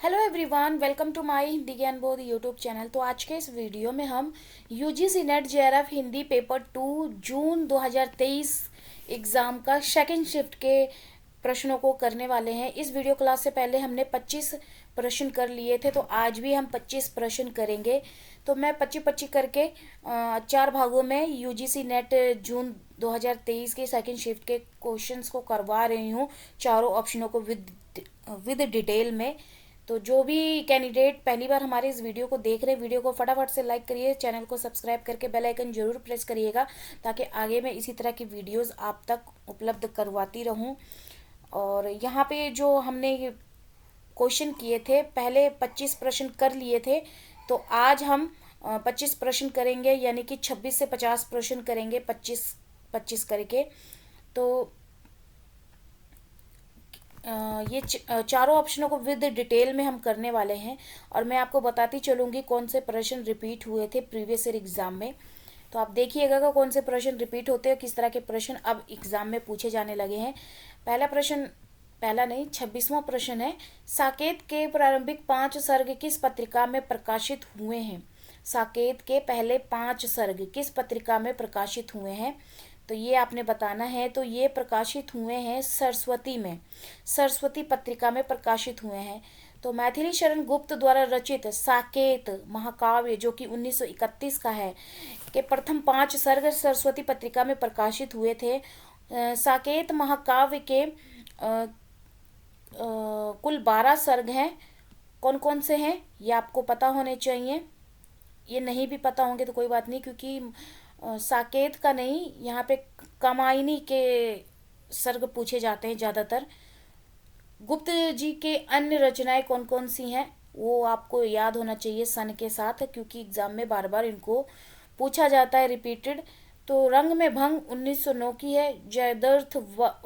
Hello everyone, welcome to my Hindi Gyan Bodh YouTube channel. तो आज के इस वीडियो में हम UGC net JRF Hindi paper 2 जून 2023 एग्ज़ाम का सेकंड शिफ्ट के प्रश्नों को करने वाले हैं। इस वीडियो क्लास से पहले हमने 25 प्रश्न कर लिए थे, तो आज भी हम 25 प्रश्न करेंगे। तो मैं 25-25 करके 4 भागों में यूजीसी नेट जून 2023 के सेकंड शिफ्ट के क्वेश्चंस को करवा रही हूँ, चारों ऑप्शनों को विद डिटेल में। तो जो भी कैंडिडेट पहली बार हमारे इस वीडियो को देख रहे हैं, वीडियो को फटाफट से लाइक करिए, चैनल को सब्सक्राइब करके बेल आइकन जरूर प्रेस करिएगा, ताकि आगे मैं इसी तरह की वीडियोस आप तक उपलब्ध करवाती रहूं। और यहाँ पे जो हमने क्वेश्चन किए थे, पहले 25 प्रश्न कर लिए थे, तो आज हम 25 प्रश्न करेंगे, यानी कि 26 से 50 प्रश्न करेंगे 25-25 करके। तो ये चारों ऑप्शनों को विद डिटेल में हम करने वाले हैं, और मैं आपको बताती चलूँगी कौन से प्रश्न रिपीट हुए थे प्रीवियस ईयर एग्ज़ाम में। तो आप देखिएगा कि कौन से प्रश्न रिपीट होते हैं, किस तरह के प्रश्न अब एग्ज़ाम में पूछे जाने लगे हैं। पहला प्रश्न, पहला नहीं 26वां प्रश्न है, साकेत के प्रारंभिक 5 सर्ग किस पत्रिका में प्रकाशित हुए हैं। साकेत के पहले 5 सर्ग किस पत्रिका में प्रकाशित हुए हैं, तो ये आपने बताना है। तो ये प्रकाशित हुए हैं सरस्वती में, सरस्वती पत्रिका में प्रकाशित हुए हैं। तो मैथिली शरण गुप्त द्वारा रचित साकेत महाकाव्य, जो कि 1931 का है, के प्रथम 5 सर्ग सरस्वती पत्रिका में प्रकाशित हुए थे। साकेत महाकाव्य के कुल 12 सर्ग हैं। कौन कौन से हैं ये आपको पता होने चाहिए। ये नहीं भी पता होंगे तो कोई बात नहीं, क्योंकि साकेत का नहीं, यहाँ पे कामायनी के सर्ग पूछे जाते हैं ज़्यादातर। गुप्त जी के अन्य रचनाएं कौन कौन सी हैं वो आपको याद होना चाहिए सन के साथ, क्योंकि एग्ज़ाम में बार बार इनको पूछा जाता है रिपीटेड। तो रंग में भंग 1909 की है, जयद्रथ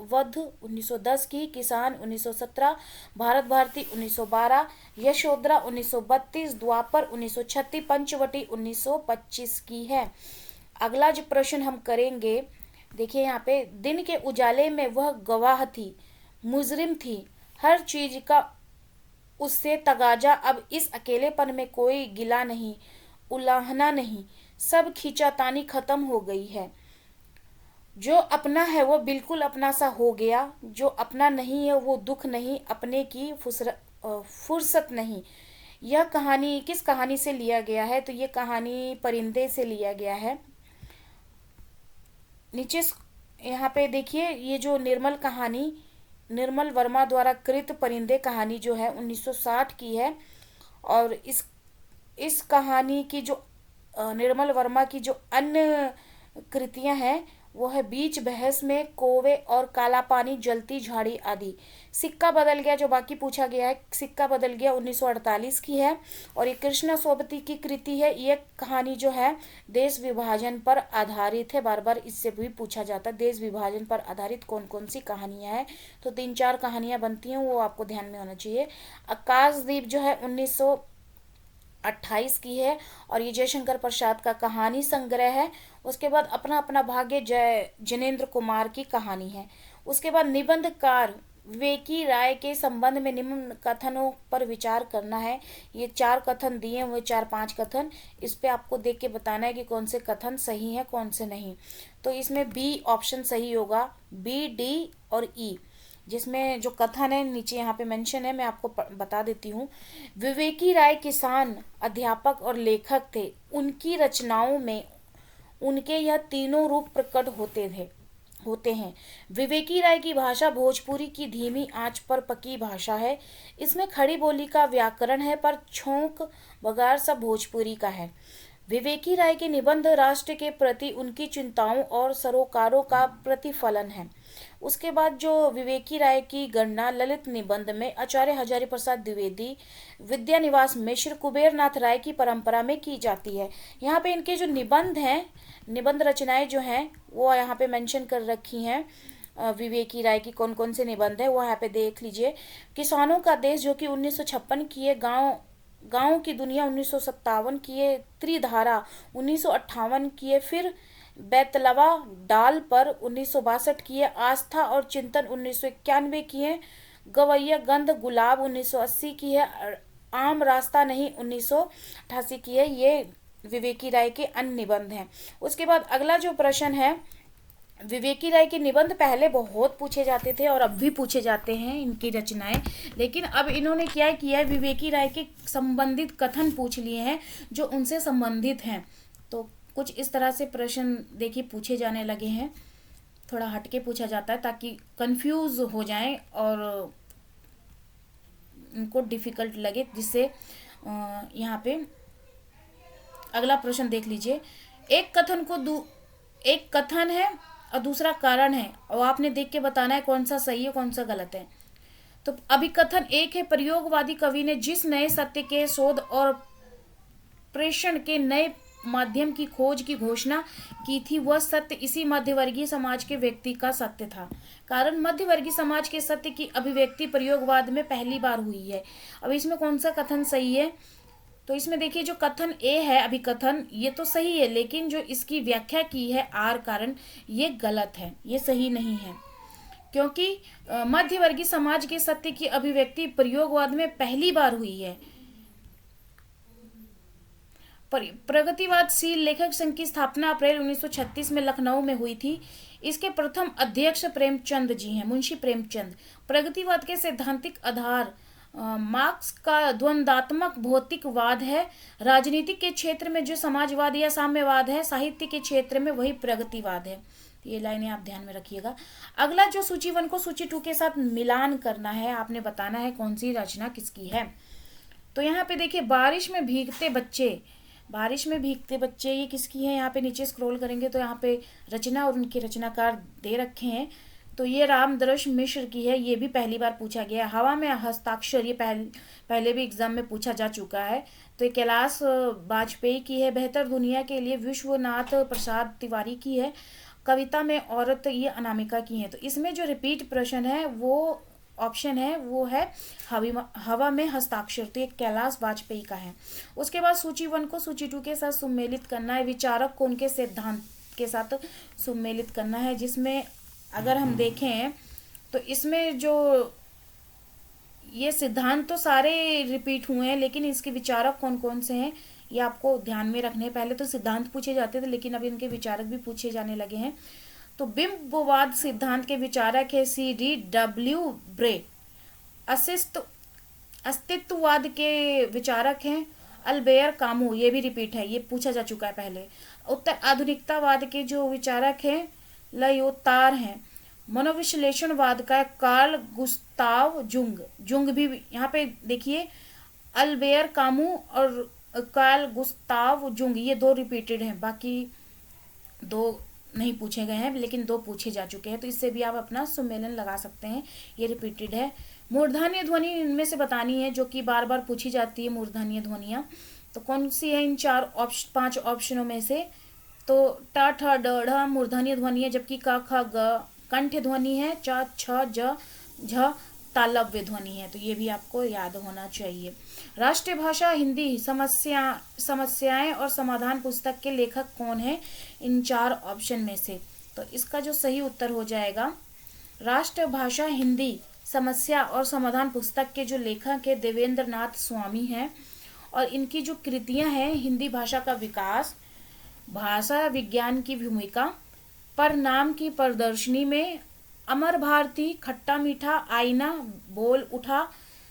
वध 1910 की, किसान 1917, भारत भारती 1912, यशोधरा 1932, द्वापर 1936, पंचवटी 1925 की है। अगला जो प्रश्न हम करेंगे, देखिए यहाँ पे, दिन के उजाले में वह गवाह थी, मुजरिम थी, हर चीज का उससे तगाजा, अब इस अकेलेपन में कोई गिला नहीं, उलाहना नहीं, सब खींचातानी खत्म हो गई है। जो अपना है वो बिल्कुल अपना सा हो गया, जो अपना नहीं है वो दुख नहीं, अपने की फुर्सत नहीं। यह कहानी किस कहानी से लिया गया है, तो ये कहानी परिंदे से लिया गया है। नीचे यहाँ पे देखिए, ये जो निर्मल कहानी, निर्मल वर्मा द्वारा कृत परिंदे कहानी जो है 1960 की है। और इस कहानी की जो निर्मल वर्मा की जो अन्य कृतियां हैं वो है बीच बहस में, कोवे और काला पानी, जलती झाड़ी आदि। सिक्का बदल गया, जो बाकी पूछा गया है, सिक्का बदल गया 1948 की है। और ये कृष्णा सोबती की कृति है। ये कहानी जो है देश विभाजन पर आधारित है, बार बार इससे भी पूछा जाता है देश विभाजन पर आधारित कौन कौन सी कहानियां हैं। तो 3-4 कहानियां बनती हैं, वो आपको ध्यान में होना चाहिए। आकाशदीप जो है 1928 की है, और ये जयशंकर प्रसाद का कहानी संग्रह है। उसके बाद अपना अपना भाग्य जैनेन्द्र कुमार की कहानी है। उसके बाद निबंधकार विवेकी राय के संबंध में निम्न कथनों पर विचार करना है। ये 4 कथन दिए हुए, 4-5 कथन, इस पे आपको देख के बताना है कि कौन से कथन सही है कौन से नहीं। तो इसमें बी ऑप्शन सही होगा, बी, डी और ई। जिसमें जो कथन है नीचे यहाँ पे मेंशन है, मैं आपको बता देती हूँ। विवेकी राय किसान, अध्यापक और लेखक थे। उनकी रचनाओं में उनके यह तीनों रूप प्रकट होते हैं। विवेकी राय की भाषा भोजपुरी की धीमी आंच पर पकी भाषा है। इसमें खड़ी बोली का व्याकरण है, पर छोंक बगार सब भोजपुरी का है। विवेकी राय के निबंध राष्ट्र के प्रति उनकी चिंताओं और सरोकारों का प्रतिफलन है। उसके बाद जो विवेकी राय की गणना ललित निबंध में आचार्य हजारी प्रसाद द्विवेदी, विद्यानिवास मिश्र, कुबेरनाथ राय की परंपरा में की जाती है। यहाँ पे इनके जो निबंध हैं, निबंध रचनाएं जो हैं वो यहाँ पे मेंशन कर रखी हैं। विवेकी राय की कौन कौन से निबंध है वो यहाँ पे देख लीजिए। किसानों का देश, जो कि 1956 की है, गाँव की दुनिया 1957 की है, त्रिधारा 1958 की है, फिर बैतलवा डाल पर 1962 की है, आस्था और चिंतन 1991 की है, गवैया गंध गुलाब 1980 की है, आम रास्ता नहीं 1988 की है। ये विवेकी राय के अन्य निबंध हैं। उसके बाद अगला जो प्रश्न है, विवेकी राय के निबंध पहले बहुत पूछे जाते थे और अब भी पूछे जाते हैं इनकी रचनाएं, लेकिन अब इन्होंने क्या किया है, विवेकी राय के संबंधित कथन पूछ लिए हैं जो उनसे संबंधित हैं। तो कुछ इस तरह से प्रश्न देखिए पूछे जाने लगे हैं, थोड़ा हटके पूछा जाता है ताकि कंफ्यूज हो जाएं और उनको डिफिकल्ट लगे, जिससे यहाँ पे अगला प्रश्न देख लीजिए। एक कथन है और दूसरा कारण है और आपने देख के बताना है कौन सा सही है कौन सा गलत है। तो अभिकथन एक है, प्रयोगवादी कवि ने जिस नए सत्य के शोध और प्रेषण के नए माध्यम की खोज की घोषणा की थी, वह सत्य इसी मध्यवर्गीय समाज के व्यक्ति का सत्य था। कारण मध्यवर्गीय समाज के सत्य की अभिव्यक्ति प्रयोगवाद में पहली बार हुई है। अब इसमें कौन सा कथन सही है, तो इसमें देखिए जो कथन ए है अभिकथन, ये तो सही है, लेकिन जो इसकी व्याख्या की है आर कारण, ये गलत है, ये सही नहीं है। क्योंकि मध्यवर्गीय समाज के सत्य की अभिव्यक्ति प्रयोगवाद में पहली बार हुई है। प्रगतिवादशील लेखक संघ की स्थापना अप्रैल 1936 में लखनऊ में हुई थी। इसके प्रथम अध्यक्ष प्रेमचंद जी हैं, मुंशी प्रेमचंद। प्रगतिवाद के सैद्धांतिक आधार मार्क्स का द्वंद्वात्मक भौतिकवाद है। राजनीति के क्षेत्र में जो समाजवाद या साम्यवाद है, साहित्य के क्षेत्र में वही प्रगतिवाद है। ये लाइनें आप ध्यान में रखिएगा। अगला जो सूची 1 को सूची 2 के साथ मिलान करना है, आपने बताना है कौन सी रचना किसकी है। तो यहाँ पे देखिए बारिश में भीगते बच्चे ये किसकी है। यहाँ पे नीचे स्क्रॉल करेंगे तो यहाँ पे रचना और उनके रचनाकार दे रखे हैं। तो ये रामदर्श मिश्र की है, ये भी पहली बार पूछा गया। हवा में हस्ताक्षर, ये पहले भी एग्जाम में पूछा जा चुका है। तो ये कैलाश वाजपेयी की है। बेहतर दुनिया के लिए विश्वनाथ प्रसाद तिवारी की है। कविता में औरत, ये अनामिका की है। तो इसमें जो रिपीट प्रश्न है वो ऑप्शन है वो है हवा में हस्ताक्षर, तो ये कैलाश वाजपेयी का है। उसके बाद सूची 1 को सूची 2 के साथ सुमेलित करना है। विचारक को उनके सिद्धांत के साथ सुमेलित करना है, जिसमें अगर हम देखें तो इसमें जो ये सिद्धांत तो सारे रिपीट हुए हैं, लेकिन इसके विचारक कौन कौन से हैं ये आपको ध्यान में रखने हैं। पहले तो सिद्धांत पूछे जाते थे, लेकिन अब इनके विचारक भी पूछे जाने लगे हैं। तो बिंबवाद सिद्धांत के विचारक है C.D.W. ब्रे। अस्तित्ववाद के विचारक हैं अल्बेयर कामू, ये भी रिपीट है, ये पूछा जा चुका है पहले। उत्तर आधुनिकतावाद के जो विचारक हैं लयोतार हैं। मनोविश्लेषणवाद का कार्ल गुस्ताव जुंग भी यहाँ पे देखिए, अल्बेयर कामू और कार्ल गुस्ताव जुंग, ये 2 रिपीटेड हैं, बाकी 2 नहीं पूछे गए हैं, लेकिन 2 पूछे जा चुके हैं। तो इससे भी आप अपना सुमेलन लगा सकते हैं, ये रिपीटेड है। मूर्धन्य ध्वनि इनमें से बतानी है जो कि बार बार पूछी जाती है, मूर्धन्य ध्वनियाँ तो कौन सी है इन 5 ऑप्शनों में से। तो ट ठ ड ढ मूर्धन्य ध्वनि है, जबकि क ख ग कंठ ध्वनि है, च छ ज झ तालव्य ध्वनि है। तो ये भी आपको याद होना चाहिए। राष्ट्रीय भाषा हिंदी समस्याएं और समाधान पुस्तक के लेखक कौन है इन 4 ऑप्शन में से। तो इसका जो सही उत्तर हो जाएगा, राष्ट्रीय भाषा हिंदी समस्या और समाधान पुस्तक के जो लेखक है देवेंद्र नाथ स्वामी हैं। और इनकी जो कृतियां हैं, हिंदी भाषा का विकास, भाषा विज्ञान की भूमिका, पर नाम की प्रदर्शनी में, अमर भारती, खट्टा मीठा, आईना, बोल उठा,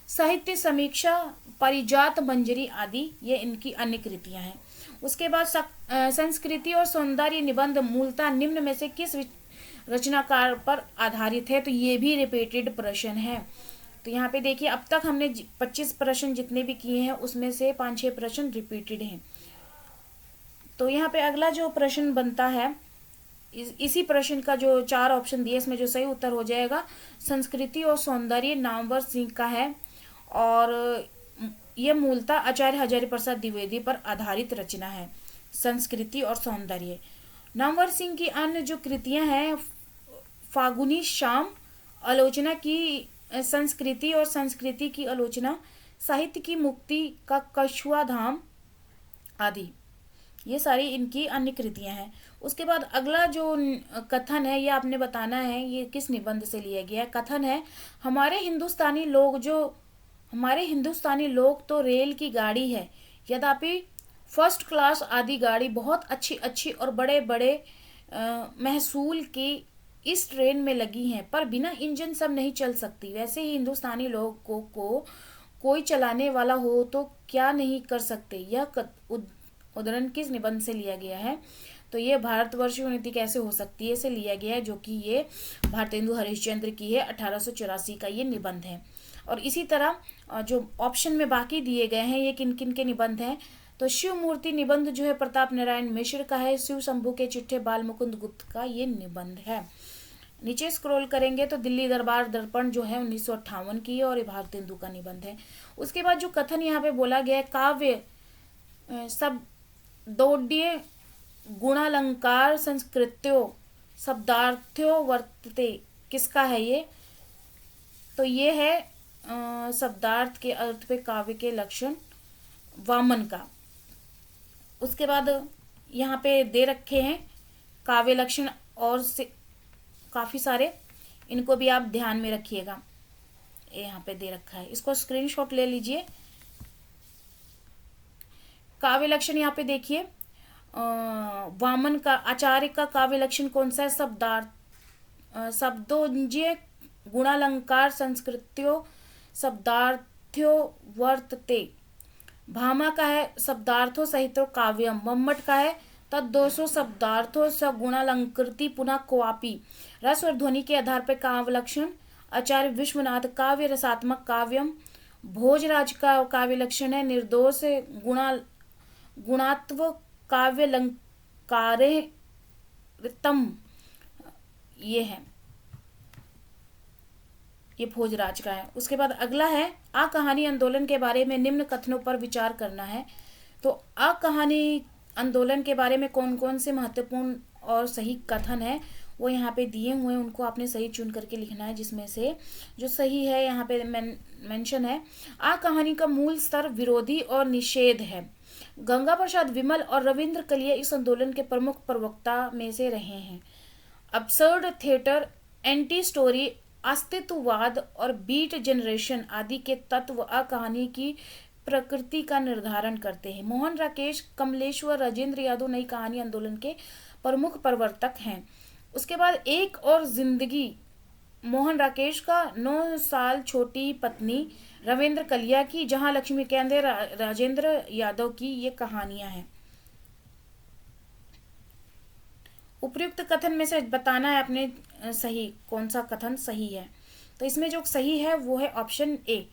साहित्य समीक्षा, परिजात मंजरी आदि, ये इनकी अन्य कृतियां हैं। उसके बाद संस्कृति और सौंदर्य निबंध मूलतः निम्न में से किस रचनाकार पर आधारित है। तो ये भी रिपीटेड प्रश्न है। तो यहाँ पे देखिए अब तक हमने 25 प्रश्न जितने भी किए हैं उसमें से 5-6 प्रश्न रिपीटेड हैं। तो यहाँ पे अगला जो प्रश्न बनता है, इसी प्रश्न का जो 4 ऑप्शन दिए इसमें जो सही उत्तर हो जाएगा, संस्कृति और सौंदर्य नामवर सिंह का है। और यह मूलतः आचार्य हजारी प्रसाद द्विवेदी पर आधारित रचना है, संस्कृति और सौंदर्य। नामवर सिंह की अन्य जो कृतियां हैं, फागुनी शाम, आलोचना की संस्कृति और संस्कृति की आलोचना, साहित्य की मुक्ति का कछुआ धाम आदि, ये सारी इनकी अन्य कृतियां हैं। उसके बाद अगला जो कथन है ये आपने बताना है ये किस निबंध से लिया गया है। कथन है, हमारे हिंदुस्तानी लोग जो हमारे हिंदुस्तानी लोग तो रेल की गाड़ी है, यद्यपि फर्स्ट क्लास आदि गाड़ी बहुत अच्छी अच्छी और बड़े बड़े महसूल की इस ट्रेन में लगी हैं, पर बिना इंजन सब नहीं चल सकती। वैसे ही हिंदुस्तानी लोगों को कोई चलाने वाला हो तो क्या नहीं कर सकते। यह उद्धरण किस निबंध से लिया गया है? तो ये भारतवर्ष की उन्नति कैसे हो सकती है से लिया गया है, जो कि ये भारतेंदु हरिश्चंद्र की है, 1884 का ये निबंध है। और इसी तरह जो ऑप्शन में बाकी दिए गए हैं ये किन किन के निबंध हैं? तो शिव मूर्ति निबंध जो है प्रताप नारायण मिश्र का है। शिव शंभू के चिट्ठे बाल मुकुंद गुप्त का ये निबंध है। नीचे स्क्रॉल करेंगे तो दिल्ली दरबार दर्पण जो है 1958 की है और ये भारतेंदु का निबंध है। उसके बाद जो कथन यहाँ पे बोला गया है, काव्य सब दौड्य गुणालंकार संस्कृत्यो शब्दार्थ्यो वर्तते, किसका है ये? तो ये है शब्दार्थ के अर्थ पे काव्य के लक्षण, वामन का। उसके बाद यहाँ पे दे रखे हैं काव्य लक्षण और से काफ़ी सारे, इनको भी आप ध्यान में रखिएगा। ये यहाँ पे दे रखा है, इसको स्क्रीनशॉट ले लीजिए। काव्य लक्षण यहाँ पे देखिए, वामन का आचार्य का काव्य लक्षण कौन सा है? शब्दोंजय गुणालंकार संस्कृत्यो शब्दार्थ्यो वर्तते। भामा का है शब्दार्थो सहितो काव्यम। मम्मट का है तद्दोषो शब्दार्थो स गुणालंकृति पुनः क्वापि। रस और ध्वनि के आधार पर काव्य लक्षण, आचार्य विश्वनाथ काव्य रसात्मक काव्यम। भोजराज का काव्य लक्षण है निर्दोष गुणात्व काव्य लंकारे रितम, ये है, ये भोजराज का है। उसके बाद अगला है आ कहानी आंदोलन के बारे में निम्न कथनों पर विचार करना है। तो आ कहानी आंदोलन के बारे में कौन कौन से महत्वपूर्ण और सही कथन है वो यहाँ पे दिए हुए हैं, उनको आपने सही चुन करके लिखना है, जिसमें से जो सही है यहाँ पे मेंशन है। आ कहानी का मूल स्तर विरोधी और निषेध है। गंगा प्रसाद विमल और रविंद्र कलिया इस आंदोलन के प्रमुख प्रवक्ता में से रहे हैं। अब्सर्ड थिएटर, एंटी स्टोरी, अस्तित्ववाद और बीट जनरेशन आदि के तत्व आ कहानी की प्रकृति का निर्धारण करते हैं। मोहन राकेश, कमलेश्वर, राजेंद्र यादव नई कहानी आंदोलन के प्रमुख प्रवर्तक हैं। उसके बाद एक और जिंदगी, मोहन राकेश का 9 साल छोटी पत्नी रविंद्र कलिया की, जहां लक्ष्मी केंद्र राजेंद्र यादव की ये कहानियां हैं। उपयुक्त कथन में से बताना है अपने सही कौन सा कथन सही है। तो इसमें जो सही है वो है ऑप्शन ए,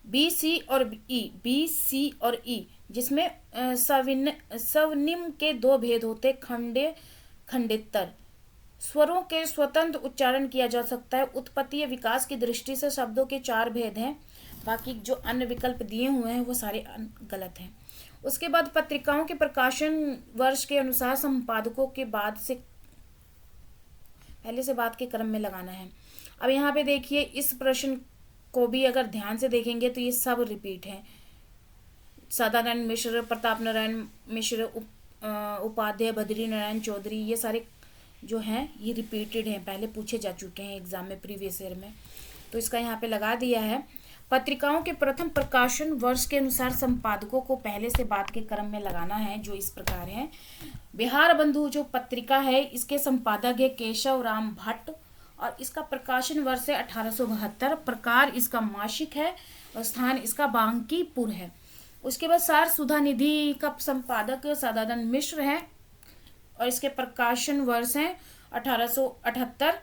बी सी और ई, बी सी और ई, जिसमें स्वनिम के 2 भेद होते, खंडे खंडितर। स्वरों के स्वतंत्र उच्चारण किया जा सकता है। उत्पत्ति विकास की दृष्टि से शब्दों के 4 भेद हैं, बाकी जो अन्य विकल्प दिए हुए हैं वो सारे गलत हैं। उसके बाद पत्रिकाओं के प्रकाशन वर्ष के अनुसार संपादकों के बाद से पहले से बाद के क्रम में लगाना है। अब यहाँ पे देखिए इस प्रश्न को भी अगर ध्यान से देखेंगे तो ये सब रिपीट है। सदानंद मिश्र, प्रताप नारायण मिश्र, उपाध्याय, बद्री नारायण चौधरी, ये सारे जो हैं ये रिपीटेड हैं, पहले पूछे जा चुके हैं एग्जाम में प्रीवियस ईयर में। तो इसका यहाँ पे लगा दिया है। पत्रिकाओं के प्रथम प्रकाशन वर्ष के अनुसार संपादकों को पहले से बाद के क्रम में लगाना है, जो इस प्रकार है। बिहार बंधु जो पत्रिका है इसके संपादक है केशव राम भट्ट और इसका प्रकाशन वर्ष है 1872। प्रकार इसका मासिक है और स्थान इसका बांकीपुर है। उसके बाद सार सुधा निधि का संपादक सदानंद मिश्र है और इसके प्रकाशन वर्ष है 1878।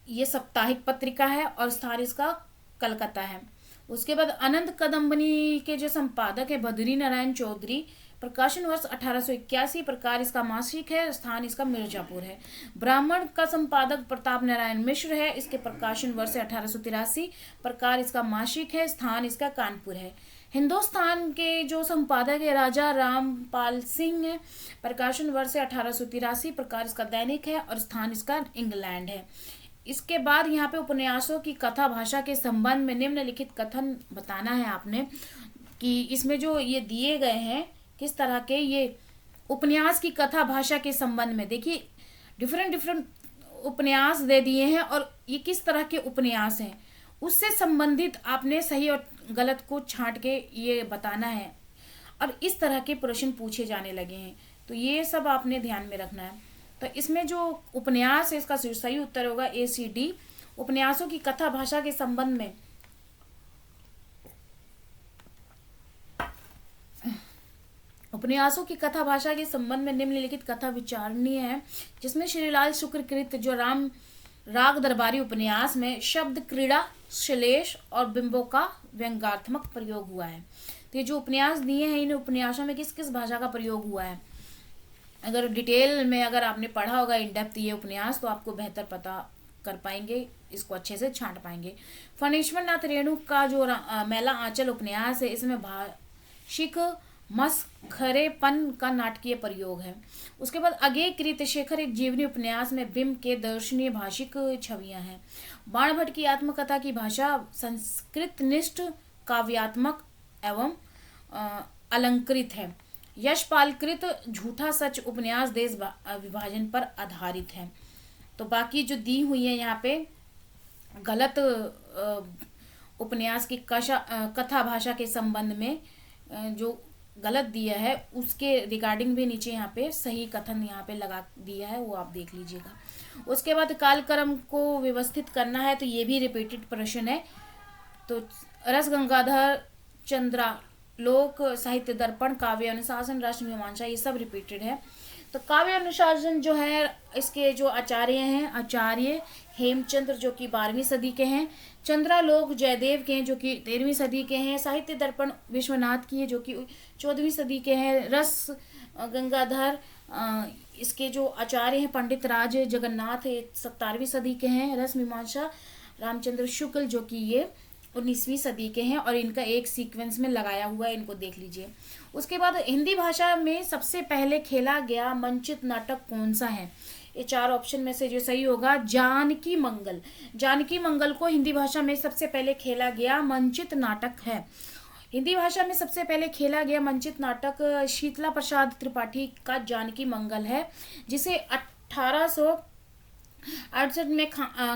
ये साप्ताहिक पत्रिका है और स्थान इसका कलकत्ता है। उसके बाद अनंत कदम्बनी के जो संपादक है बद्री नारायण चौधरी, प्रकाशन वर्ष 1881। प्रकार इसका मासिक है, स्थान इसका मिर्जापुर है। ब्राह्मण का संपादक प्रताप नारायण मिश्र है, इसके प्रकाशन वर्ष 1883। प्रकार इसका मासिक है, स्थान इसका कानपुर है। हिंदुस्तान के जो संपादक है राजा रामपाल सिंह है, प्रकाशन वर्ष 1883। प्रकार इसका दैनिक है और स्थान इसका इंग्लैंड है। इसके बाद यहाँ पे उपन्यासों की कथा भाषा के संबंध में निम्नलिखित कथन बताना है आपने, कि इसमें जो ये दिए गए हैं किस तरह के ये उपन्यास की कथा भाषा के संबंध में। देखिए डिफरेंट उपन्यास दे दिए हैं और ये किस तरह के उपन्यास हैं। उससे संबंधित आपने सही और गलत को छांट के ये बताना है। और इस तरह के प्रश्न पूछे जाने लगे हैं, तो ये सब आपने ध्यान में रखना है। तो इसमें जो उपन्यास है इसका सही उत्तर होगा ACD। उपन्यासों की कथा भाषा के संबंध में उपन्यासों की कथा भाषा के संबंध में निम्नलिखित कथा विचारणीय है, जिसमें श्रीलाल शुक्लकृत जो राम राग दरबारी उपन्यास में शब्द क्रीड़ा, श्लेष और बिंबों का व्यंग्यात्मक प्रयोग हुआ है। तो ये जो उपन्यास दिए हैं, इन उपन्यासों में किस किस भाषा का प्रयोग हुआ है, अगर डिटेल में अगर आपने पढ़ा होगा इन डेप्थ ये उपन्यास, तो आपको बेहतर पता कर पाएंगे, इसको अच्छे से छांट पाएंगे। फणीश्वर नाथ रेणु का जो मैला आंचल उपन्यास है, इसमें भाषिक मस्खरेपन का नाटकीय प्रयोग है। उसके बाद अगे कृतशेखर एक जीवनी उपन्यास में बिंब के दर्शनीय भाषिक छवियां हैं। बाणभट्ट की आत्मकथा की भाषा संस्कृतनिष्ठ, काव्यात्मक एवं अलंकृत है। यशपालकृत झूठा सच उपन्यास देश विभाजन पर आधारित है। तो बाकी जो दी हुई है यहाँ पे गलत उपन्यास की कथा भाषा के संबंध में जो गलत दिया है उसके रिगार्डिंग भी नीचे यहाँ पे सही कथन यहाँ पे लगा दिया है, वो आप देख लीजिएगा। उसके बाद कालक्रम को व्यवस्थित करना है, तो ये भी रिपीटेड प्रश्न है। तो रस गंगाधर, चंद्रा लोक, साहित्य दर्पण, काव्य अनुशासन, राष्ट्र मीमांसा, ये सब रिपीटेड है। तो काव्य अनुशासन जो है इसके जो आचार्य हैं, आचार्य हेमचंद्र जो कि 12वीं सदी के हैं, चंद्रालोक जयदेव के हैं जो कि 13वीं सदी के हैं, साहित्य दर्पण विश्वनाथ की है जो कि 14वीं सदी के हैं, रस गंगाधर इसके जो आचार्य हैं पंडित राज जगन्नाथ 17वीं सदी के हैं, रस मीमांसा रामचंद्र शुक्ल जो कि ये 19वीं सदी के हैं, और इनका एक सीक्वेंस में लगाया हुआ है, इनको देख लीजिए। उसके बाद हिंदी भाषा में सबसे पहले खेला गया मंचित नाटक कौन सा है? ये 4 ऑप्शन में से जो सही होगा जानकी मंगल। जानकी मंगल को हिंदी भाषा में सबसे पहले खेला गया मंचित नाटक है। हिंदी भाषा में सबसे पहले खेला गया मंचित नाटक शीतला प्रसाद त्रिपाठी का जानकी मंगल है, जिसे 1868 में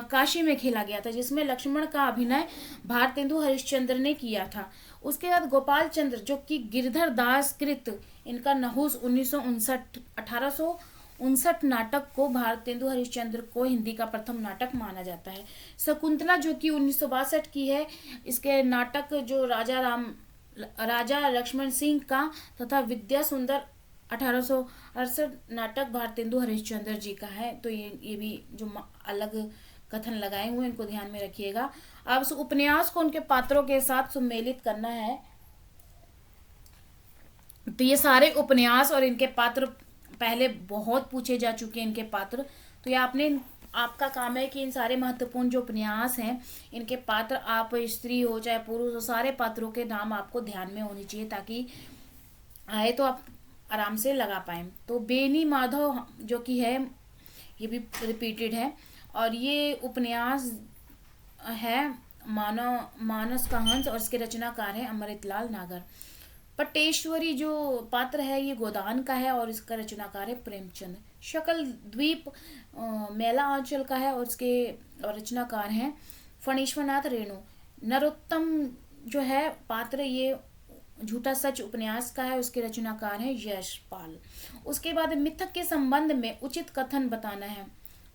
काशी में खेला गया था, जिसमें लक्ष्मण का अभिनय भारतेंदु हरिश्चंद्र ने किया था। उसके बाद गोपाल चंद्र जो कि गिरधर दास कृत इनका नहुस 1859 नाटक को भारतेंदु हरिश्चंद्र को हिंदी का प्रथम नाटक माना जाता है। शकुंतला जो कि 1962 की है, इसके नाटक जो राजा लक्ष्मण सिंह का तथा विद्या सुंदर 1868 नाटक भारतेंदु हरिश्चंद्र जी का है। तो ये भी जो अलग कथन लगाए हुए इनको ध्यान में रखिएगा। अब उस उपन्यास को उनके पात्रों के साथ सुमेलित करना है। तो ये सारे उपन्यास और इनके पात्र पहले बहुत पूछे जा चुके हैं, इनके पात्र। तो ये आपका काम है कि इन सारे महत्वपूर्ण जो उपन्यास हैं इनके पात्र, आप स्त्री हो चाहे पुरुष हो, सारे पात्रों के नाम आपको ध्यान में होनी चाहिए, ताकि आए तो आप आराम से लगा पाए। तो बेनी माधव जो कि है ये भी रिपीटेड है, और ये उपन्यास है मानस का हंस, और इसके रचनाकार है अमृतलाल नागर। पटेश्वरी जो पात्र है ये गोदान का है, और इसका रचनाकार है प्रेमचंद। शकल द्वीप मैला आंचल का है, और इसके रचनाकार हैं फणीश्वर नाथ रेणु। नरोत्तम जो है पात्र ये झूठा सच उपन्यास का है, उसके रचनाकार हैं यशपाल। उसके बाद मिथक के संबंध में उचित कथन बताना है।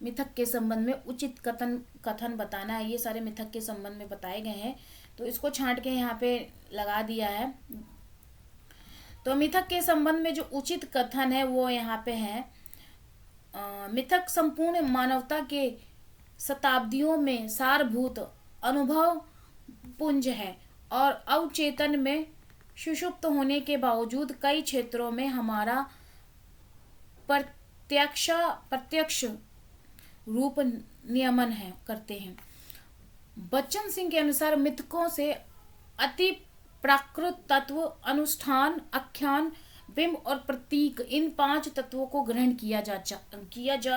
मिथक के संबंध में उचित कथन बताना है। ये सारे मिथक के संबंध में बताए गए हैं, तो इसको छांट के यहाँ पे लगा दिया है। तो मिथक के संबंध में जो उचित कथन है वो यहाँ पे है, मिथक संपूर्ण मानवता के शताब्दियों में सारभूत अनुभव पुंज है, और अवचेतन में सुषुप्त होने के बावजूद कई क्षेत्रों में हमारा प्रत्यक्ष रूप नियमन है करते हैं। बच्चन सिंह के अनुसार मिथकों से अति प्राकृत तत्व, अनुष्ठान, आख्यान, बिंब और प्रतीक, इन 5 तत्वों को ग्रहण किया जा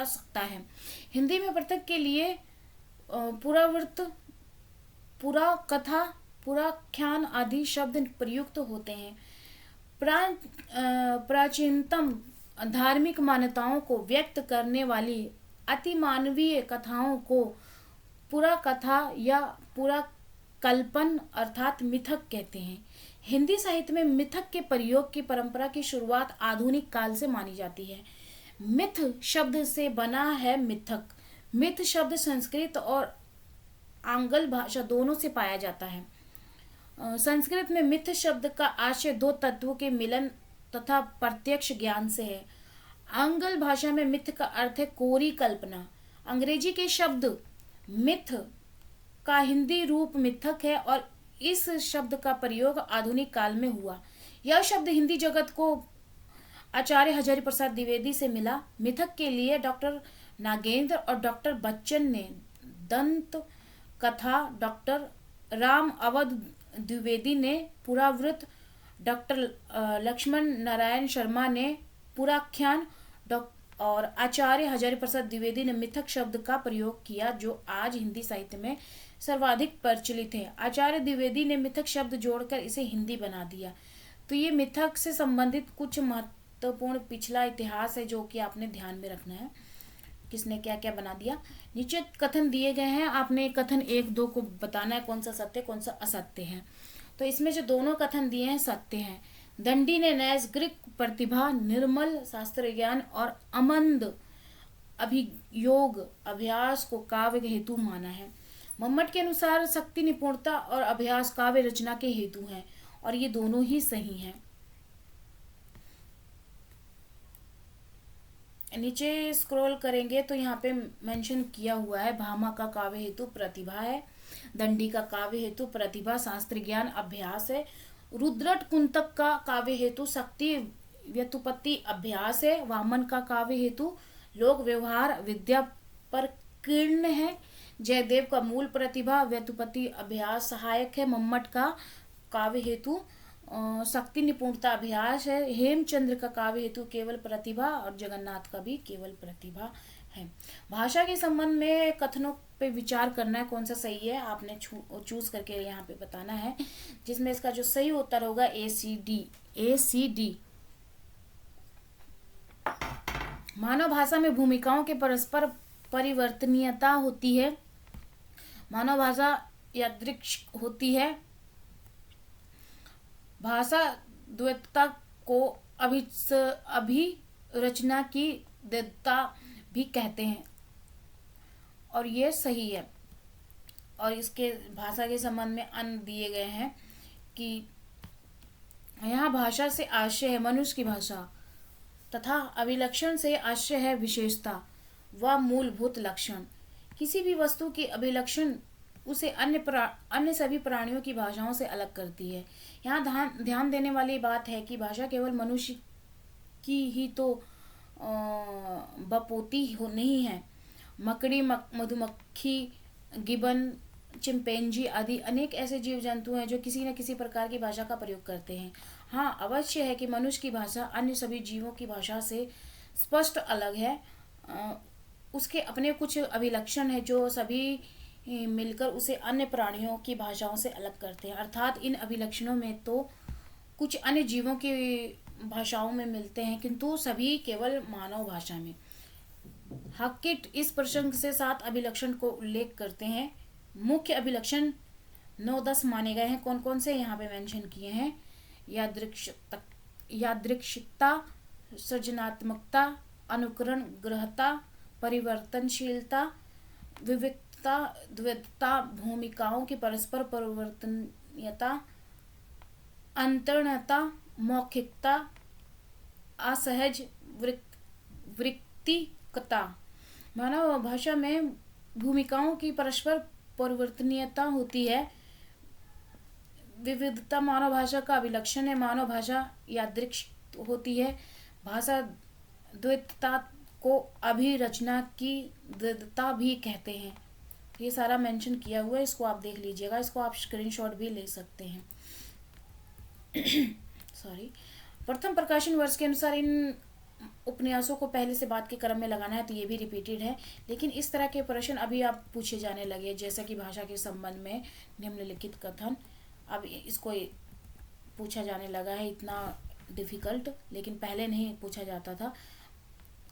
सकता है। हिंदी में पृथक के लिए पुरावृत्त, पुरा कथा, पुराख्यान आदि शब्द प्रयुक्त होते हैं। प्राचीनतम धार्मिक मान्यताओं को व्यक्त करने वाली अति मानवीय कथाओं को पुरा कथा या कल्पन अर्थात मिथक कहते हैं। हिंदी साहित्य में मिथक के प्रयोग की परंपरा की शुरुआत आधुनिक काल से मानी जाती है। मिथ शब्द से बना है मिथक। मिथ शब्द संस्कृत और आंग्ल भाषा दोनों से पाया जाता है। संस्कृत में मिथ शब्द का आशय दो तत्वों के मिलन तथा प्रत्यक्ष ज्ञान से है। आंग्ल भाषा में मिथ का अर्थ है कोरी कल्पना। अंग्रेजी के शब्द मिथ का हिंदी रूप मिथक है और इस शब्द का प्रयोग आधुनिक काल में हुआ। यह शब्द हिंदी जगत को आचार्य हजारी प्रसाद द्विवेदी से मिला। मिथक के लिए डॉक्टर नागेंद्र और डॉक्टर बच्चन ने दंत कथा, डॉक्टर राम अवध द्विवेदी ने पुरावृत्त, डॉक्टर लक्ष्मण नारायण शर्मा ने पुराख्यान और आचार्य हजारी प्रसाद द्विवेदी ने मिथक शब्द का प्रयोग किया, जो आज हिंदी साहित्य में सर्वाधिक प्रचलित है। आचार्य द्विवेदी ने मिथक शब्द जोड़कर इसे हिंदी बना दिया। तो ये मिथक से संबंधित कुछ महत्वपूर्ण पिछला इतिहास है जो कि आपने ध्यान में रखना है, किसने क्या क्या बना दिया। नीचे कथन दिए गए हैं, आपने कथन 1-2 को बताना है कौन सा सत्य कौन सा असत्य है। तो इसमें जो दोनों कथन दिए हैं सत्य हैं। दंडी ने नैसर्गिक प्रतिभा, निर्मल शास्त्र ज्ञान और अमंद अभियोग अभ्यास को काव्य हेतु माना है। मम्मट के अनुसार शक्ति, निपुणता और अभ्यास काव्य रचना के हेतु हैं और ये दोनों ही सही हैं। नीचे स्क्रॉल करेंगे तो यहाँ पे मेंशन किया हुआ है भामा का काव्य हेतु प्रतिभा है, दंडी का काव्य हेतु प्रतिभा शास्त्र ज्ञान अभ्यास है, रुद्रट कुंतक का काव्य हेतु शक्ति व्युत्पत्ति अभ्यास है, वामन का काव्य हेतु लोक व्यवहार विद्या पर कीर्ण है, जयदेव का मूल प्रतिभा व्युत्पत्ति अभ्यास सहायक है, मम्मट का काव्य हेतु शक्ति निपुणता अभ्यास है, हेमचंद्र का काव्य हेतु केवल प्रतिभा और जगन्नाथ का भी केवल प्रतिभा है। भाषा के संबंध में कथनों पे विचार करना है कौन सा सही है, आपने चूज करके यहाँ पे बताना है, जिसमें इसका जो सही उत्तर होगा ACD। मानव भाषा में भूमिकाओं के परस्पर परिवर्तनीयता होती है। मानव भाषा यादृच्छिक होती है। भाषा द्वैतता को अभिरचना की द्वैतता भी कहते हैं और ये सही है। और इसके भाषा के संबंध में अन्य दिए गए हैं कि यहाँ भाषा से आशय है मनुष्य की भाषा तथा अभिलक्षण से आशय है विशेषता व मूलभूत लक्षण। किसी भी वस्तु की अभिलक्षण उसे अन्य सभी प्राणियों की भाषाओं से अलग करती है। यहाँ ध्यान देने वाली बात है कि भाषा केवल मनुष्य की ही तो बपोती नहीं है। मकड़ी, मधुमक्खी, गिबन, चिंपैंजी आदि अनेक ऐसे जीव जंतु हैं जो किसी न किसी प्रकार की भाषा का प्रयोग करते हैं। हाँ, अवश्य है कि मनुष्य की भाषा अन्य सभी जीवों की भाषा से स्पष्ट अलग है। उसके अपने कुछ अभिलक्षण है जो सभी मिलकर उसे अन्य प्राणियों की भाषाओं से अलग करते हैं। अर्थात इन अभिलक्षणों में तो कुछ अन्य जीवों की भाषाओं में मिलते हैं किंतु सभी केवल मानव भाषा में। हाकिट इस प्रसंग से 7 अभिलक्षण को उल्लेख करते हैं। मुख्य अभिलक्षण 9-10 माने गए हैं। कौन कौन से यहाँ पे मेंशन किए हैं? यादृच्छिकता, सृजनात्मकता, अनुकरण ग्रहता, परिवर्तनशीलता, विविधता, द्वैतता, भूमिकाओं की परस्पर परिवर्तनीयता, अंतर्णता, मौखिकता, असहज वृत्तिकता। मानव भाषा में भूमिकाओं की परस्पर परिवर्तनीयता होती है। विविधता मानव भाषा का अभिलक्षण है। मानव भाषा यादृच्छिक होती है। भाषा द्वैतता को अभिरचना की द्वैतता भी कहते हैं। ये सारा मेंशन किया हुआ है, इसको आप देख लीजिएगा। इसको आप स्क्रीनशॉट भी ले सकते हैं। सॉरी। प्रथम प्रकाशन वर्ष के अनुसार इन उपन्यासों को पहले से बात के क्रम में लगाना है, तो ये भी रिपीटेड है। लेकिन इस तरह के प्रश्न अभी आप पूछे जाने लगे, जैसा कि भाषा के संबंध में निम्नलिखित कथन, अब इसको पूछा जाने लगा है। इतना डिफिकल्ट लेकिन पहले नहीं पूछा जाता था।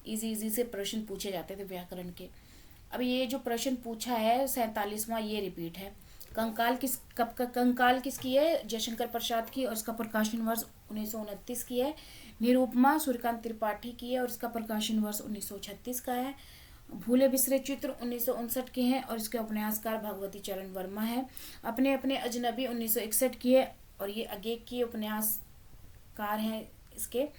इजी से प्रश्न पूछे जाते थे व्याकरण के। अब ये जो प्रश्न पूछा है 47वां, ये रिपीट है। कंकाल किसकी है? जयशंकर प्रसाद की, और इसका प्रकाशन वर्ष 1929 की है। निरूपमा सूर्यकांत त्रिपाठी की है और इसका प्रकाशन वर्ष 1936 का है। भूले बिसरे चित्र 1959 के हैं और इसके उपन्यासकार भगवती चरण वर्मा है। अपने अपने अजनबी 1961 की है और ये अगेक की उपन्यासकार हैं इसके।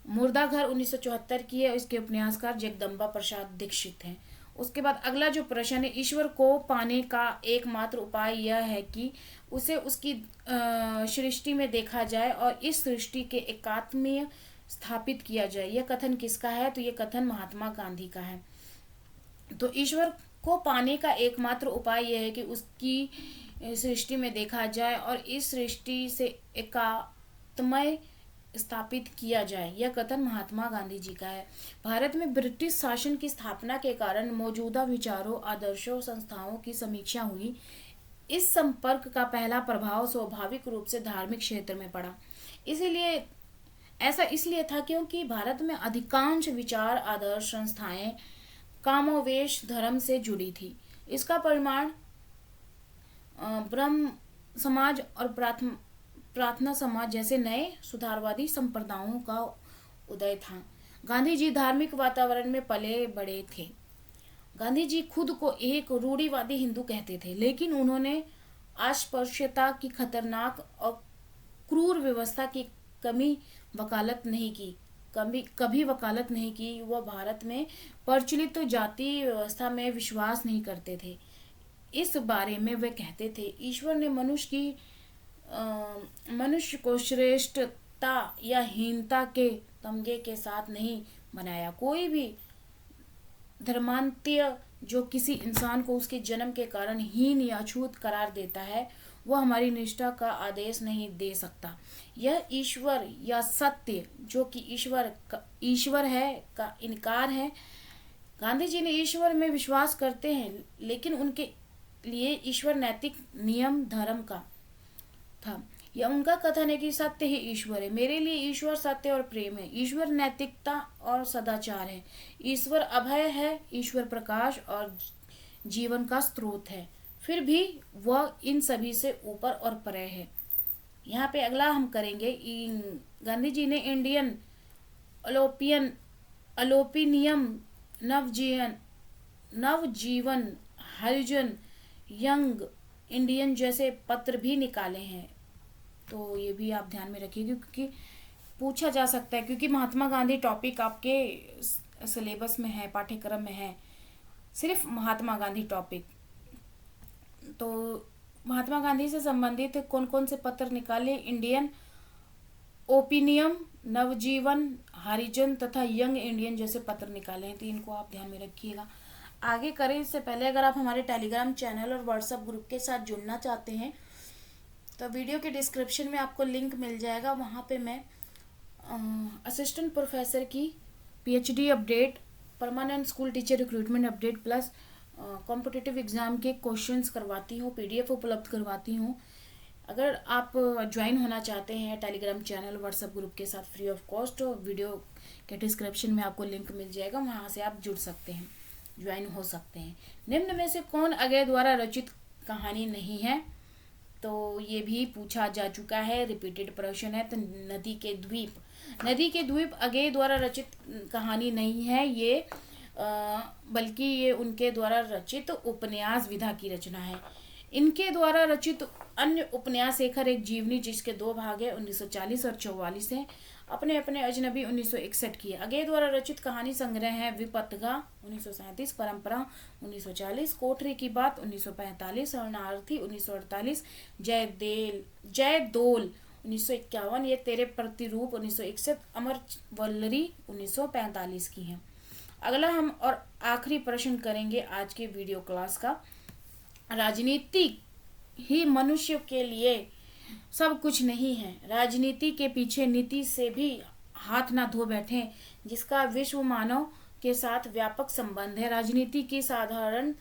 मुर्दा घर 1974 की है और इसके उपन्यासकार जगदम्बा प्रसाद दीक्षित हैं। उसके बाद अगला जो प्रश्न है, ईश्वर को पाने का एकमात्र उपाय यह है कि उसे उसकी सृष्टि में देखा जाए और इस सृष्टि के एकात्म्य स्थापित किया जाए। यह कथन किसका है? तो यह कथन महात्मा गांधी का है। तो ईश्वर को पाने का एकमात्र उपाय यह है कि उसकी सृष्टि में देखा जाए और इस सृष्टि से एकात्मय स्थापित किया जाए। यह कथन महात्मा गांधी जी का है। भारत में ब्रिटिश शासन की स्थापना के कारण मौजूदा विचारों, आदर्शों, संस्थाओं की समीक्षा हुई। इस संपर्क का पहला प्रभाव स्वाभाविक रूप से धार्मिक क्षेत्र में पड़ा। इसीलिए ऐसा इसलिए था क्योंकि भारत में अधिकांश विचार, आदर्श, संस्थाएं कामोवेश धर्म से जुड़ी थी। इसका परिमाण ब्रह्म समाज और प्रार्थना समाज जैसे नए सुधारवादी संप्रदायों का उदय था। गांधी जी धार्मिक वातावरण में पले बड़े थे। गांधी जी खुद को एक रूढ़िवादी हिंदू कहते थे, लेकिन उन्होंने अस्पृश्यता की खतरनाक और क्रूर व्यवस्था की कभी वकालत नहीं की। वह भारत में प्रचलित जाति व्यवस्था में विश्वास नहीं करते थे। इस बारे में वे कहते थे, ईश्वर ने मनुष्य को श्रेष्ठता या हीनता के तमगे के साथ नहीं बनाया। कोई भी धर्मांत्य जो किसी इंसान को उसके जन्म के कारण हीन या अछूत करार देता है, वह हमारी निष्ठा का आदेश नहीं दे सकता। यह ईश्वर या सत्य जो कि ईश्वर है का इनकार है। गांधी जी ने ईश्वर में विश्वास करते हैं, लेकिन उनके लिए ईश्वर नैतिक नियम धर्म का था। यह उनका कथन है कि सत्य ही ईश्वर है। मेरे लिए ईश्वर सत्य और प्रेम है। ईश्वर नैतिकता और सदाचार है। ईश्वर अभय है। ईश्वर प्रकाश और जीवन का स्रोत है। फिर भी वह इन सभी से ऊपर और परे है। यहाँ पे अगला हम करेंगे, गांधी जी ने इंडियन अलोपिनियम, नवजीवन, हरिजन, यंग इंडियन जैसे पत्र भी निकाले हैं। तो ये भी आप ध्यान में रखिए क्योंकि पूछा जा सकता है, क्योंकि महात्मा गांधी टॉपिक आपके सिलेबस में है, पाठ्यक्रम में है, सिर्फ महात्मा गांधी टॉपिक। तो महात्मा गांधी से संबंधित कौन कौन से पत्र निकाले? इंडियन ओपिनियम, नवजीवन, हरिजन तथा यंग इंडियन जैसे पत्र निकाले हैं। तो इनको आप ध्यान में रखिएगा। आगे करें इससे पहले अगर आप हमारे टेलीग्राम चैनल और व्हाट्सएप ग्रुप के साथ जुड़ना चाहते हैं तो वीडियो के डिस्क्रिप्शन में आपको लिंक मिल जाएगा। वहाँ पे मैं असिस्टेंट प्रोफेसर की PhD update, permanent school teacher recruitment update plus competitive exam के क्वेश्चंस करवाती हूँ, पीडीएफ उपलब्ध करवाती हूँ। अगर आप ज्वाइन होना चाहते हैं टेलीग्राम चैनल व्हाट्सएप ग्रुप के साथ फ्री ऑफ कॉस्ट, वीडियो के डिस्क्रिप्शन में आपको लिंक मिल जाएगा, वहाँ से आप जुड़ सकते हैं, ज्वाइन हो सकते हैं। निम्न में से कौन अगले द्वारा रचित कहानी नहीं है? तो ये भी पूछा जा चुका है, रिपीटेड प्रश्न है। तो नदी के द्वीप अगले द्वारा रचित कहानी नहीं है ये, बल्कि ये उनके द्वारा रचित उपन्यास विधा की रचना है। इनके द्वारा रचित अन्य उपन्यास शेखर एक जीवनी जिसके 2 भाग है 1940 और 44 है, अपने अपने अजनबी 1961 की है। अगले द्वारा रचित कहानी संग्रह है विपथगा 1937, परंपरा 1940, कोठरी की बात 1945, शरणार्थी 1948, जय दोल 1951, ये तेरे प्रतिरूप 1961, अमर वल्लरी 1945 की है। अगला हम और आखिरी प्रश्न करेंगे आज के वीडियो क्लास का। राजनीति ही मनुष्य के लिए सब कुछ नहीं है। राजनीति के पीछे नीति से भी हाथ ना धो बैठे, जिसका विश्व मानव के साथ व्यापक संबंध है। राजनीति की साधारण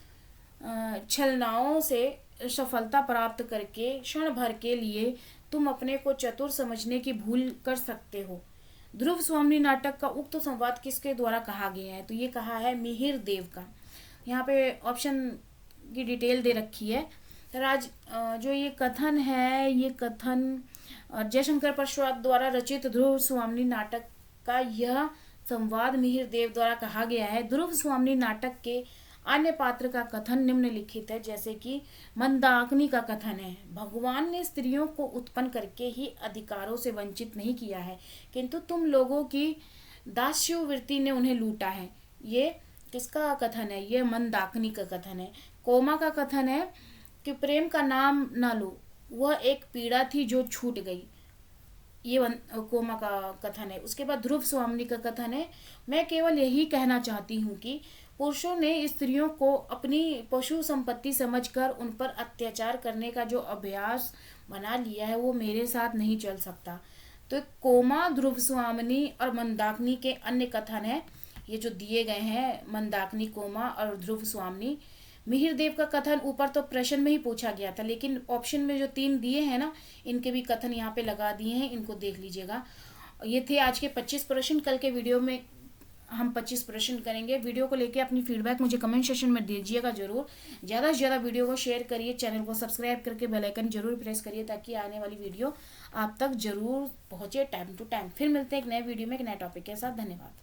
छलनाओं से सफलता प्राप्त करके क्षण भर के लिए तुम अपने को चतुर समझने की भूल कर सकते हो। ध्रुव स्वामी नाटक का उक्त संवाद किसके द्वारा कहा गया है? तो ये कहा है मिहिर देव का। यहाँ पे ऑप्शन की डिटेल दे रखी है। तो जो ये कथन है, ये कथन जयशंकर प्रसाद द्वारा रचित ध्रुव स्वामिनी नाटक का यह संवाद मिहिर देव द्वारा कहा गया है। ध्रुव स्वामिनी नाटक के अन्य पात्र का कथन निम्नलिखित है, जैसे कि मंदाकिनी का कथन है, भगवान ने स्त्रियों को उत्पन्न करके ही अधिकारों से वंचित नहीं किया है, किंतु तुम लोगों की दास्यवृत्ति ने उन्हें लूटा है। ये किसका कथन है? ये मंदाकिनी का कथन है। कोमा का कथन है कि प्रेम का नाम न लो, वह एक पीड़ा थी जो छूट गई। ये कोमा का कथन है। उसके बाद ध्रुव स्वामिनी का कथन है, मैं केवल यही कहना चाहती हूँ कि पुरुषों ने स्त्रियों को अपनी पशु संपत्ति समझकर उन पर अत्याचार करने का जो अभ्यास बना लिया है वो मेरे साथ नहीं चल सकता। तो कोमा, ध्रुव स्वामिनी और मंदाकिनी के अन्य कथन है, ये जो दिए गए हैं मंदाकिनी, कोमा और ध्रुव स्वामिनी। मिहिर देव का कथन ऊपर तो प्रश्न में ही पूछा गया था, लेकिन ऑप्शन में जो 3 दिए हैं ना, इनके भी कथन यहाँ पे लगा दिए हैं, इनको देख लीजिएगा। ये थे आज के 25 प्रश्न। कल के वीडियो में हम 25 प्रश्न करेंगे। वीडियो को लेके अपनी फीडबैक मुझे कमेंट सेक्शन में दीजिएगा जरूर। ज़्यादा से ज़्यादा वीडियो को शेयर करिए, चैनल को सब्सक्राइब करके बेल आइकन जरूर प्रेस करिए, ताकि आने वाली वीडियो आप तक जरूर पहुँचे टाइम टू टाइम। फिर मिलते हैं एक नए वीडियो में एक नए टॉपिक के साथ। धन्यवाद।